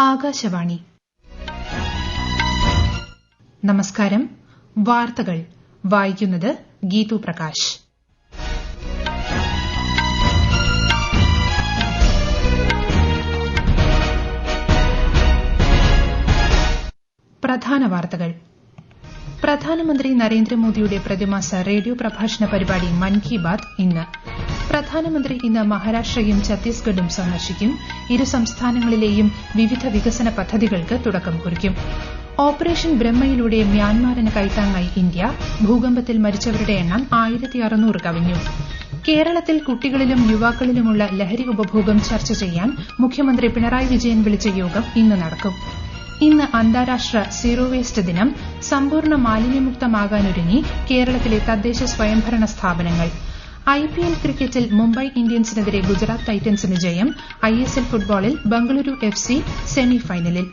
ആകാശവാണി. നമസ്കാരം. വാർത്തകൾ വായിക്കുന്നത് ഗീതു പ്രകാശ്. പ്രധാന വാർത്തകൾ. പ്രധാനമന്ത്രി നരേന്ദ്രമോദിയുടെ പ്രതിമാസ റേഡിയോ പ്രഭാഷണ പരിപാടി മൻ കി ബാത് ഇന്ന്. പ്രധാനമന്ത്രി ഇന്ന് മഹാരാഷ്ട്രയും ഛത്തീസ്ഗഡും സന്ദർശിക്കും. ഇരു സംസ്ഥാനങ്ങളിലെയും വിവിധ വികസന പദ്ധതികൾക്ക് തുടക്കം കുറിക്കും. ഓപ്പറേഷൻ ബ്രഹ്മയിലൂടെ മ്യാൻമാറിന് കൈത്താങ്ങായി ഇന്ത്യ. ഭൂകമ്പത്തിൽ മരിച്ചവരുടെ എണ്ണം 1600 കവിഞ്ഞു. കേരളത്തിൽ കുട്ടികളിലും യുവാക്കളിലുമുള്ള ലഹരി ഉപഭോഗം ചർച്ച ചെയ്യാൻ മുഖ്യമന്ത്രി പിണറായി വിജയൻ വിളിച്ച യോഗം ഇന്ന് നടക്കും. ഇന്ന് അന്താരാഷ്ട്ര സീറോ വേസ്റ്റ് ദിനം. സമ്പൂർണ്ണ മാലിന്യമുക്തമാകാനൊരുങ്ങി കേരളത്തിലെ തദ്ദേശ സ്വയംഭരണ സ്ഥാപനങ്ങൾ. IPL ക്രിക്കറ്റിൽ മുംബൈ ഇന്ത്യൻസിനെതിരെ ഗുജറാത്ത് ടൈറ്റൻസിന് ജയം. ISL ഫുട്ബോളിൽ ബംഗളൂരു FC സെമി ഫൈനലിൽ.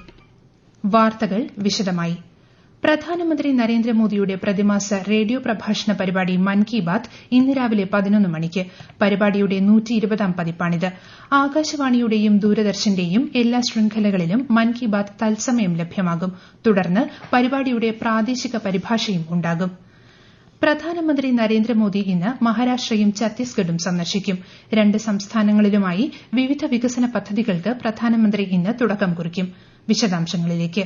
വാർത്തകൾ വിശദമായി. പ്രധാനമന്ത്രി നരേന്ദ്രമോദിയുടെ പ്രതിമാസ റേഡിയോ പ്രഭാഷണ പരിപാടി മൻ കി ബാത് ഇന്ന് രാവിലെ 11 മണിക്ക്. പരിപാടിയുടെ 120ാം പതിപ്പാണിത്. ആകാശവാണിയുടെയും ദൂരദർശന്റെയും എല്ലാ ശൃംഖലകളിലും മൻ കി ബാത് തത്സമയം ലഭ്യമാകും. തുടർന്ന് പരിപാടിയുടെ പ്രാദേശിക പരിഭാഷയും ഉണ്ടാകും. പ്രധാനമന്ത്രി നരേന്ദ്രമോദി ഇന്ന് മഹാരാഷ്ട്രയും ഛത്തീസ്ഗഡും സന്ദർശിക്കും. രണ്ട് സംസ്ഥാനങ്ങളിലുമായി വിവിധ വികസന പദ്ധതികൾക്ക് പ്രധാനമന്ത്രി ഇന്ന് തുടക്കം കുറിക്കും. വിശദാംശങ്ങളിലേക്ക്.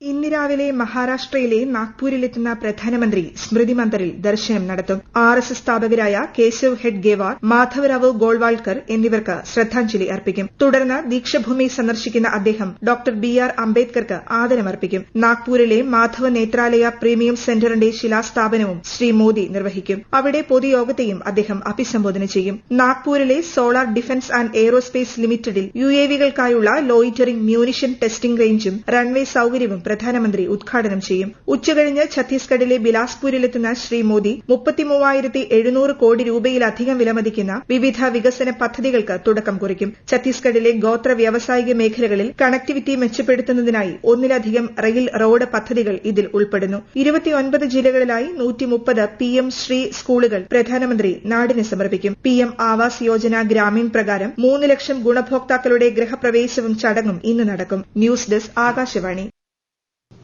ഇന്ന് രാവിലെ മഹാരാഷ്ട്രയിലെ നാഗ്പൂരിലെത്തുന്ന പ്രധാനമന്ത്രി സ്മൃതി മന്ദിറിൽ ദർശനം നടത്തും. RSS സ്ഥാപകരായ കേശവ് ഹെഡ്ഗേവാർ, മാധവറാവു ഗോൾവാൾക്കർ എന്നിവർക്ക് ശ്രദ്ധാഞ്ജലി അർപ്പിക്കും. തുടർന്ന് ദീക്ഷഭൂമി സന്ദർശിക്കുന്ന അദ്ദേഹം ഡോക്ടർ BR അംബേദ്കർക്ക് ആദരമർപ്പിക്കും. നാഗ്പൂരിലെ മാധവ നേത്രാലയ പ്രീമിയം സെന്ററിന്റെ ശിലാസ്ഥാപനവും ശ്രീ മോദി നിർവഹിക്കും. അവിടെ പൊതുയോഗത്തെയും അദ്ദേഹം അഭിസംബോധന ചെയ്യും. നാഗ്പൂരിലെ സോളാർ ഡിഫൻസ് ആന്റ് എയ്റോസ്പേസ് ലിമിറ്റഡിൽ UAVകൾക്കായുള്ള ലോയിറ്ററിംഗ് മ്യൂണിഷൻ ടെസ്റ്റിംഗ് റേഞ്ചും റൺവേ സൌകര്യവും പ്രധാനമന്ത്രി ഉദ്ഘാടനം ചെയ്യും. ഉച്ചകഴിഞ്ഞ് ഛത്തീസ്ഗഡിലെ ബിലാസ്പൂരിലെത്തുന്ന ശ്രീ മോദി 33,700 കോടി രൂപയിലധികം വിലമതിക്കുന്ന വിവിധ വികസന പദ്ധതികൾക്ക് തുടക്കം കുറിക്കും. ഛത്തീസ്ഗഡിലെ ഗോത്ര വ്യാവസായിക മേഖലകളിൽ കണക്ടിവിറ്റി മെച്ചപ്പെടുത്തുന്നതിനായി ഒന്നിലധികം റെയിൽ റോഡ് പദ്ധതികൾ ഇതിൽ ഉൾപ്പെടുന്നു. 29 ജില്ലകളിലായി 130 PM ശ്രീ സ്കൂളുകൾ പ്രധാനമന്ത്രി നാടിന് സമർപ്പിക്കും. PM ആവാസ് യോജന ഗ്രാമീൺ പ്രകാരം 3 ലക്ഷം ഗുണഭോക്താക്കളുടെ ഗൃഹപ്രവേശവും ചടങ്ങും ഇന്ന് നടക്കും. News desk Akashvani.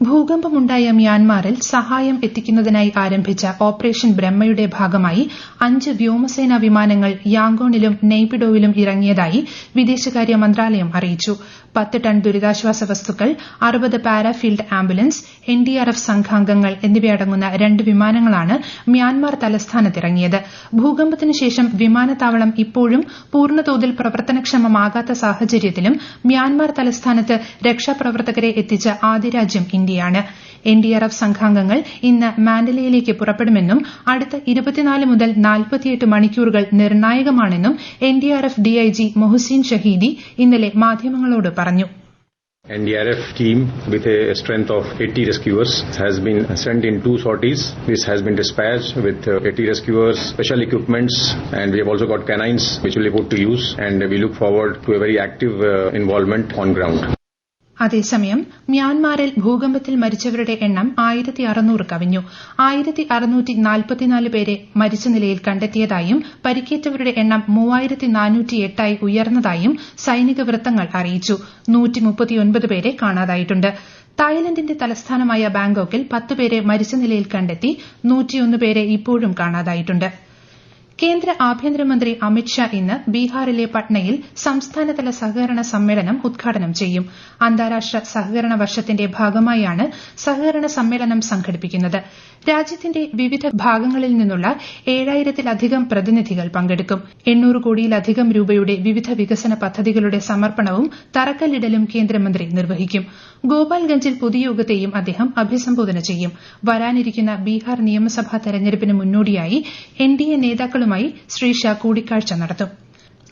ഭൂകമ്പമുണ്ടായ മ്യാൻമാറിൽ സഹായം എത്തിക്കുന്നതിനായി ആരംഭിച്ച ഓപ്പറേഷൻ ബ്രഹ്മയുടെ ഭാഗമായി 5 വ്യോമസേനാ വിമാനങ്ങൾ യാങ്കോണിലും നെയ്പിഡോയിലും ഇറങ്ങിയതായി വിദേശകാര്യ മന്ത്രാലയം അറിയിച്ചു. 10 ടൺ ദുരിതാശ്വാസ വസ്തുക്കൾ, 60 പാരാഫീൽഡ് ആംബുലൻസ്, NDRF സംഘാംഗങ്ങൾ എന്നിവയടങ്ങുന്ന 2 വിമാനങ്ങളാണ് മ്യാൻമാർ തലസ്ഥാനത്തിറങ്ങിയത്. ഭൂകമ്പത്തിന് ശേഷം വിമാനത്താവളം ഇപ്പോഴും പൂർണ്ണതോതിൽ പ്രവർത്തനക്ഷമമാകാത്ത സാഹചര്യത്തിലും മ്യാൻമാർ തലസ്ഥാനത്ത് രക്ഷാപ്രവർത്തകരെ എത്തിച്ച ആദ്യ രാജ്യം ഇന്ത്യയാണ്. NDRF സംഘാംഗങ്ങൾ ഇന്ന് മാൻഡലയിലേക്ക് പുറപ്പെടുമെന്നും അടുത്ത 24 മുതൽ 48 മണിക്കൂറുകൾ നിർണായകമാണെന്നും NDRF DIG മൊഹസിൻ ഷഹീദി ഇന്നലെ മാധ്യമങ്ങളോട് പറഞ്ഞു. NDRF team with a strength of 80 rescuers has been sent in 2 sorties. This has been dispatched with 80 rescuers, special equipments, and we have also got canines which will be put to use, and we look forward to a very active involvement on ground. അതേസമയം മ്യാൻമാറിൽ ഭൂകമ്പത്തിൽ മരിച്ചവരുടെ എണ്ണം 1600 കവിഞ്ഞു. 1644 പേരെ മരിച്ച നിലയിൽ കണ്ടെത്തിയതായും പരിക്കേറ്റവരുടെ എണ്ണം 3408 ഉയർന്നതായും സൈനിക വൃത്തങ്ങൾ അറിയിച്ചു. 139 പേരെ കാണാതായിട്ടുണ്ട്. തായ്ലൻഡിന്റെ തലസ്ഥാനമായ ബാങ്കോക്കിൽ 10 പേരെ മരിച്ച നിലയിൽ കണ്ടെത്തി. 101 പേരെ ഇപ്പോഴും കാണാതായിട്ടുണ്ട്. കേന്ദ്ര ആഭ്യന്തരമന്ത്രി അമിത്ഷാ ഇന്ന് ബീഹാറിലെ പട്നയിൽ സംസ്ഥാനതല സഹകരണ സമ്മേളനം ഉദ്ഘാടനം ചെയ്യും. അന്താരാഷ്ട്ര സഹകരണ വർഷത്തിന്റെ ഭാഗമായാണ് സഹകരണ സമ്മേളനം സംഘടിപ്പിക്കുന്നത്. രാജ്യത്തിന്റെ വിവിധ ഭാഗങ്ങളിൽ നിന്നുള്ള 7000-ലധികം പ്രതിനിധികൾ പങ്കെടുക്കും. 800 കോടിയിലധികം രൂപയുടെ വിവിധ വികസന പദ്ധതികളുടെ സമർപ്പണവും തറക്കല്ലിടലും കേന്ദ്രമന്ത്രി നിർവഹിക്കും. ഗോപാൽഗഞ്ചിൽ പൊതുയോഗത്തെയും അദ്ദേഹം അഭിസംബോധന ചെയ്യും. വരാനിരിക്കുന്ന ബീഹാർ നിയമസഭാ തെരഞ്ഞെടുപ്പിന് മുന്നോടിയായി NDA നേതാക്കളുമായി ശ്രീ ഷാ കൂടിക്കാഴ്ച നടത്തും.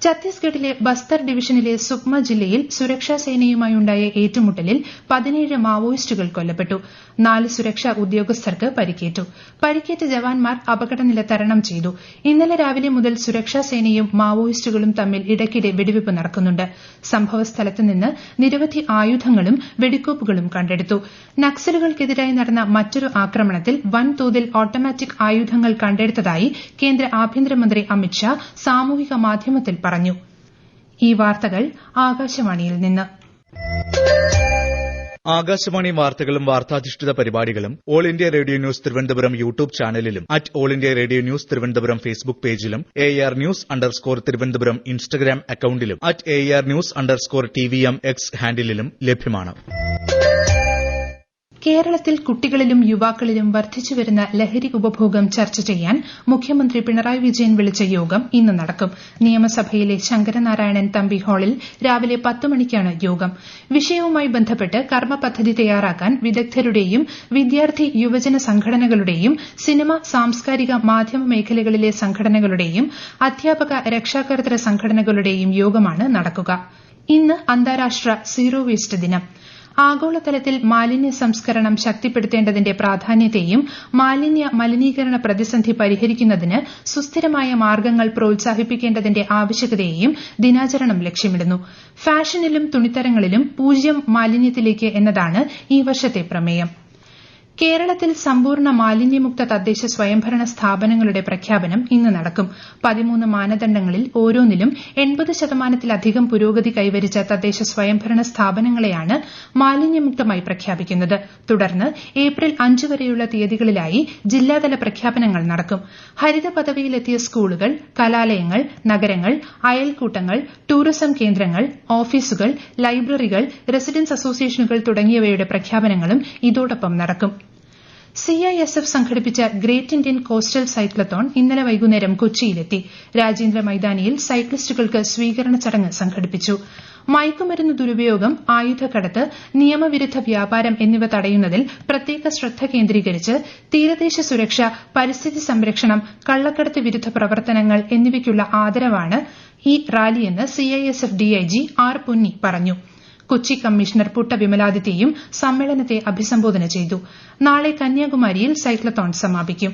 ഛത്തീസ്ഗഡിലെ ബസ്തർ ഡിവിഷനിലെ സുക്മ ജില്ലയിൽ സുരക്ഷാ സേനയുമായുണ്ടായ ഏറ്റുമുട്ടലിൽ 17 മാവോയിസ്റ്റുകൾ കൊല്ലപ്പെട്ടു. 4 സുരക്ഷാ ഉദ്യോഗസ്ഥർക്ക് പരിക്കേറ്റു. പരിക്കേറ്റ ജവാന്മാർ അപകടനില തരണം ചെയ്തു. ഇന്നലെ രാവിലെ മുതൽ സുരക്ഷാ സേനയും മാവോയിസ്റ്റുകളും തമ്മിൽ ഇടയ്ക്കിടെ വെടിവെയ്പ് നടക്കുന്നുണ്ട്. സംഭവസ്ഥലത്ത് നിന്ന് നിരവധി ആയുധങ്ങളും വെടിക്കോപ്പുകളും കണ്ടെടുത്തു. നക്സലുകൾക്കെതിരായി നടന്ന മറ്റൊരു ആക്രമണത്തിൽ വൻതോതിൽ ഓട്ടോമാറ്റിക് ആയുധങ്ങൾ കണ്ടെടുത്തതായി കേന്ദ്ര ആഭ്യന്തരമന്ത്രി അമിത്ഷാ സാമൂഹിക മാധ്യമത്തിൽ പറഞ്ഞു. ഈ വാർത്തകൾ ആകാശവാണിയിൽ നിന്ന്. ആകാശവാണി വാർത്തകളും വാർത്താധിഷ്ഠിത പരിപാടികളും All India Radio News Thiruvananthapuram YouTube ചാനലിലും All India Radio News Thiruvananthapuram Facebook പേജിലും AR News_ തിരുവനന്തപുരം ഇൻസ്റ്റഗ്രാം അക്കൌണ്ടിലും AR News_TVM X ഹാൻഡിലും ലഭ്യമാണ്. കേരളത്തിൽ കുട്ടികളിലും യുവാക്കളിലും വർദ്ധിച്ചുവരുന്ന ലഹരി ഉപഭോഗം ചർച്ച ചെയ്യാൻ മുഖ്യമന്ത്രി പിണറായി വിജയൻ വിളിച്ച യോഗം ഇന്ന് നടക്കും. നിയമസഭയിലെ ശങ്കരനാരായണൻ തമ്പി ഹാളിൽ രാവിലെ 10 മണിക്കാണ് യോഗം. വിഷയവുമായി ബന്ധപ്പെട്ട് കർമ്മ പദ്ധതി തയ്യാറാക്കാൻ വിദഗ്ധരുടെയും വിദ്യാർത്ഥി യുവജന സംഘടനകളുടെയും സിനിമ, സാംസ്കാരിക, മാധ്യമ മേഖലകളിലെ സംഘടനകളുടെയും അധ്യാപക, രക്ഷാകർതൃ സംഘടനകളുടെയും യോഗമാണ് നടക്കുക. ഇന്ന് അന്താരാഷ്ട്ര സീറോ വേസ്റ്റ് ദിനം. ആഗോളതലത്തിൽ മാലിന്യ സംസ്കരണം ശക്തിപ്പെടുത്തേണ്ടതിന്റെ പ്രാധാന്യത്തെയും മാലിന്യ മലിനീകരണ പ്രതിസന്ധി പരിഹരിക്കുന്നതിന് സുസ്ഥിരമായ മാർഗ്ഗങ്ങൾ പ്രോത്സാഹിപ്പിക്കേണ്ടതിന്റെ ആവശ്യകതയെയും ദിനാചരണം ലക്ഷ്യമിടുന്നു. ഫാഷനിലും തുണിത്തരങ്ങളിലും 0 മാലിന്യത്തിലേക്ക് എന്നതാണ് ഈ വർഷത്തെ പ്രമേയം. കേരളത്തിൽ സമ്പൂർണ്ണ മാലിന്യമുക്ത തദ്ദേശ സ്വയംഭരണ സ്ഥാപനങ്ങളുടെ പ്രഖ്യാപനം ഇന്ന് നടക്കും. 13 മാനദണ്ഡങ്ങളിൽ ഓരോന്നിലും 80% പുരോഗതി കൈവരിച്ച തദ്ദേശ സ്വയംഭരണ സ്ഥാപനങ്ങളെയാണ് മാലിന്യമുക്തമായി പ്രഖ്യാപിക്കുന്നത്. തുടർന്ന് ഏപ്രിൽ 5 വരെയുള്ള തീയതികളിലായി ജില്ലാതല പ്രഖ്യാപനങ്ങൾ നടക്കും. ഹരിത പദവിയിലെത്തിയ സ്കൂളുകൾ, കലാലയങ്ങൾ, നഗരങ്ങൾ, അയൽക്കൂട്ടങ്ങൾ, ടൂറിസം കേന്ദ്രങ്ങൾ, ഓഫീസുകൾ, ലൈബ്രറികൾ, റെസിഡൻസ് അസോസിയേഷനുകൾ തുടങ്ങിയവയുടെ പ്രഖ്യാപനങ്ങളും ഇതോടൊപ്പം നടക്കും. CISF സംഘടിപ്പിച്ച ഗ്രേറ്റ് ഇന്ത്യൻ കോസ്റ്റൽ സൈക്ലത്തോൺ ഇന്നലെ വൈകുന്നേരം കൊച്ചിയിലെത്തി. രാജേന്ദ്ര മൈതാനിയിൽ സൈക്ലിസ്റ്റുകൾക്ക് സ്വീകരണ ചടങ്ങ് സംഘടിപ്പിച്ചു. മയക്കുമരുന്ന് ദുരുപയോഗം, ആയുധക്കടത്ത്, നിയമവിരുദ്ധ വ്യാപാരം എന്നിവ തടയുന്നതിൽ പ്രത്യേക ശ്രദ്ധ കേന്ദ്രീകരിച്ച് തീരദേശ സുരക്ഷ, പരിസ്ഥിതി സംരക്ഷണം, കള്ളക്കടത്ത് വിരുദ്ധ പ്രവർത്തനങ്ങൾ എന്നിവയ്ക്കുള്ള ആദരവാണ് ഈ റാലിയെന്ന് CISF DIG R. പുന്നി പറഞ്ഞു. കൊച്ചി കമ്മീഷണർ പുട്ട വിമലാദിത്യയും സമ്മേളനത്തെ അഭിസംബോധന ചെയ്തു. നാളെ കന്യാകുമാരിയിൽ സൈക്ലത്തോൺ സമാപിക്കും.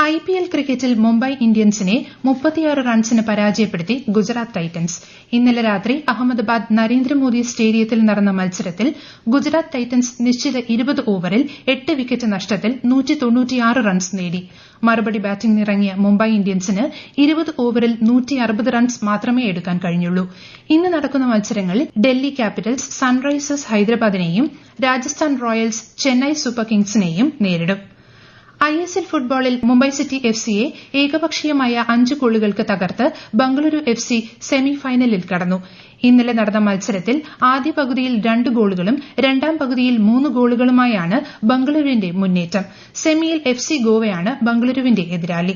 IPL ക്രിക്കറ്റിൽ മുംബൈ ഇന്ത്യൻസിനെ 36 റൺസിന് പരാജയപ്പെടുത്തി ഗുജറാത്ത് ടൈറ്റൻസ്. ഇന്നലെ രാത്രി അഹമ്മദാബാദ് നരേന്ദ്രമോദി സ്റ്റേഡിയത്തിൽ നടന്ന മത്സരത്തിൽ ഗുജറാത്ത് ടൈറ്റൻസ് നിശ്ചിത 20 ഓവറിൽ 8 വിക്കറ്റ് നഷ്ടത്തിൽ 196 റൺസ് നേടി. മറുപടി ബാറ്റിംഗിനിറങ്ങിയ മുംബൈ ഇന്ത്യൻസിന് 20 ഓവറിൽ 160 റൺസ് മാത്രമേ എടുക്കാൻ കഴിഞ്ഞുള്ളൂ. ഇന്ന് നടക്കുന്ന മത്സരങ്ങളിൽ ഡൽഹി ക്യാപിറ്റൽസ് സൺറൈസേഴ്സ് ഹൈദരാബാദിനെയും രാജസ്ഥാൻ റോയൽസ് ചെന്നൈ സൂപ്പർ കിങ്സിനെയും നേരിടും. ISL ഫുട്ബോളിൽ മുംബൈ സിറ്റി FCയെ ഏകപക്ഷീയമായ 5 ഗോളുകൾക്ക് തകർത്ത് ബംഗളൂരു FC സെമി ഫൈനലിൽ കടന്നു. ഇന്നലെ നടന്ന മത്സരത്തിൽ ആദ്യ പകുതിയിൽ 2 ഗോളുകളും രണ്ടാം പകുതിയിൽ 3 ഗോളുകളുമായാണ് ബംഗളൂരുവിന്റെ മുന്നേറ്റം. സെമിയിൽ FC ഗോവയാണ് ബംഗളൂരുവിന്റെ എതിരാളി.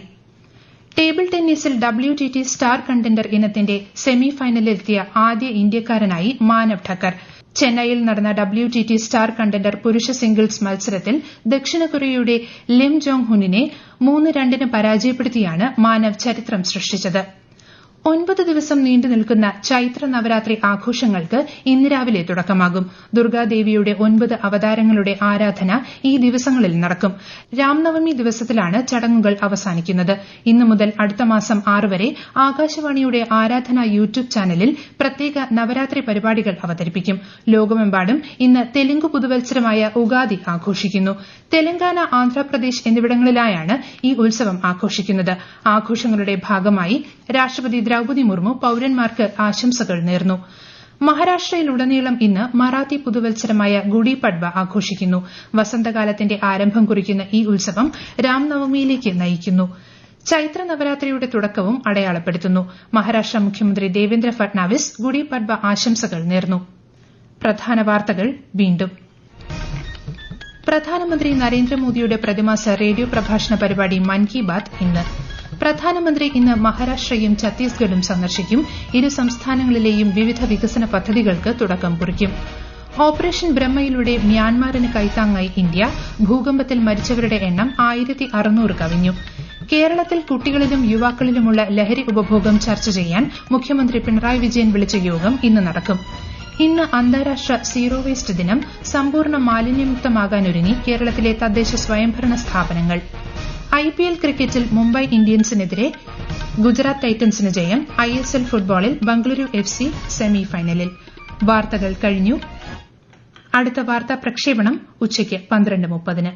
ടേബിൾ ടെന്നീസിൽ WTT സ്റ്റാർ കണ്ടൻഡർ ഇനത്തിന്റെ സെമി ഫൈനലിലെത്തിയ ആദ്യ ഇന്ത്യക്കാരനായി മാനവ് ഠക്കർ. ചെന്നൈയിൽ നടന്ന WTT സ്റ്റാർ കണ്ടൻഡർ പുരുഷ സിംഗിൾസ് മത്സരത്തിൽ ദക്ഷിണ കൊറിയയുടെ ലിം ജോങ് ഹുനിനെ 3-2 പരാജയപ്പെടുത്തിയാണ് മാനവ് ചരിത്രം സൃഷ്ടിച്ചത്. 9 ദിവസം നീണ്ടു നിൽക്കുന്ന ചൈത്ര നവരാത്രി ആഘോഷങ്ങൾക്ക് ഇന്ന് രാവിലെ തുടക്കമാകും. ദുർഗാദേവിയുടെ 9 അവതാരങ്ങളുടെ ആരാധന ഈ ദിവസങ്ങളിൽ നടക്കും. രാംനവമി ദിവസത്തിലാണ് ചടങ്ങുകൾ അവസാനിക്കുന്നത്. ഇന്നു മുതൽ അടുത്ത മാസം 6 വരെ ആകാശവാണിയുടെ ആരാധന യൂട്യൂബ് ചാനലിൽ പ്രത്യേക നവരാത്രി പരിപാടികൾ അവതരിപ്പിക്കും. ലോകമെമ്പാടും ഇന്ന് തെലുങ്ക് പുതുവത്സരമായ ഉഗാദി ആഘോഷിക്കുന്നു. തെലങ്കാന, ആന്ധ്രാപ്രദേശ് എന്നിവിടങ്ങളിലായാണ് ഈ ഉത്സവം ആഘോഷിക്കുന്നത്. ആഘോഷങ്ങളുടെ ഭാഗമായി രാഷ്ട്രപതി ദ്രൌപദി മുർമു പൌരന്മാർക്ക് ആശംസകൾ നേർന്നു. മഹാരാഷ്ട്രയിലുടനീളം ഇന്ന് മറാത്തി പുതുവത്സരമായ ഗുഡി പഡ്വ ആഘോഷിക്കുന്നു. വസന്തകാലത്തിന്റെ ആരംഭം കുറിക്കുന്ന ഈ ഉത്സവം രാംനവമിയിലേക്ക് നയിക്കുന്നു. ചൈത്ര നവരാത്രിയുടെ തുടക്കവും അടയാളപ്പെടുത്തുന്നു. മഹാരാഷ്ട്ര മുഖ്യമന്ത്രി ദേവേന്ദ്ര ഫട്നാവിസ് ഗുഡി പഡ്വ ആശംസകൾ നേർന്നു. പ്രധാന വാർത്തകൾ വീണ്ടും. പ്രധാനമന്ത്രി നരേന്ദ്രമോദിയുടെ പ്രതിമാസ റേഡിയോ പ്രഭാഷണ പരിപാടി മൻ കി ബാത്ത് ഇന്ന്. പ്രധാനമന്ത്രി ഇന്ന് മഹാരാഷ്ട്രയും ഛത്തീസ്ഗഡും സന്ദർശിക്കും. ഇരു സംസ്ഥാനങ്ങളിലെയും വിവിധ വികസന പദ്ധതികൾക്ക് തുടക്കം കുറിക്കും. ഓപ്പറേഷൻ ബ്രഹ്മയിലൂടെ മ്യാൻമാറിന് കൈത്താങ്ങായി ഇന്ത്യ. ഭൂകമ്പത്തിൽ മരിച്ചവരുടെ എണ്ണം 1600 കവിഞ്ഞു. കേരളത്തിൽ കുട്ടികളിലും യുവാക്കളിലുമുള്ള ലഹരി ഉപഭോഗം ചർച്ച ചെയ്യാൻ മുഖ്യമന്ത്രി പിണറായി വിജയൻ വിളിച്ച യോഗം ഇന്ന് നടക്കും. ഇന്ന് അന്താരാഷ്ട്ര സീറോ വേസ്റ്റ് ദിനം. സമ്പൂർണ്ണ മാലിന്യമുക്തമാകാനൊരുങ്ങി കേരളത്തിലെ തദ്ദേശ സ്വയംഭരണ സ്ഥാപനങ്ങൾ. IPL ക്രിക്കറ്റിൽ മുംബൈ ഇന്ത്യൻസിനെതിരെ ഗുജറാത്ത് ടൈറ്റൻസിന് ജയം. ISL ഫുട്ബോളിൽ ബംഗളൂരു FC സെമി ഫൈനലിൽ. വാർത്തകൾ കഴിഞ്ഞു. അടുത്ത വാർത്താ പ്രക്ഷേപണം ഉച്ചയ്ക്ക് 12:30.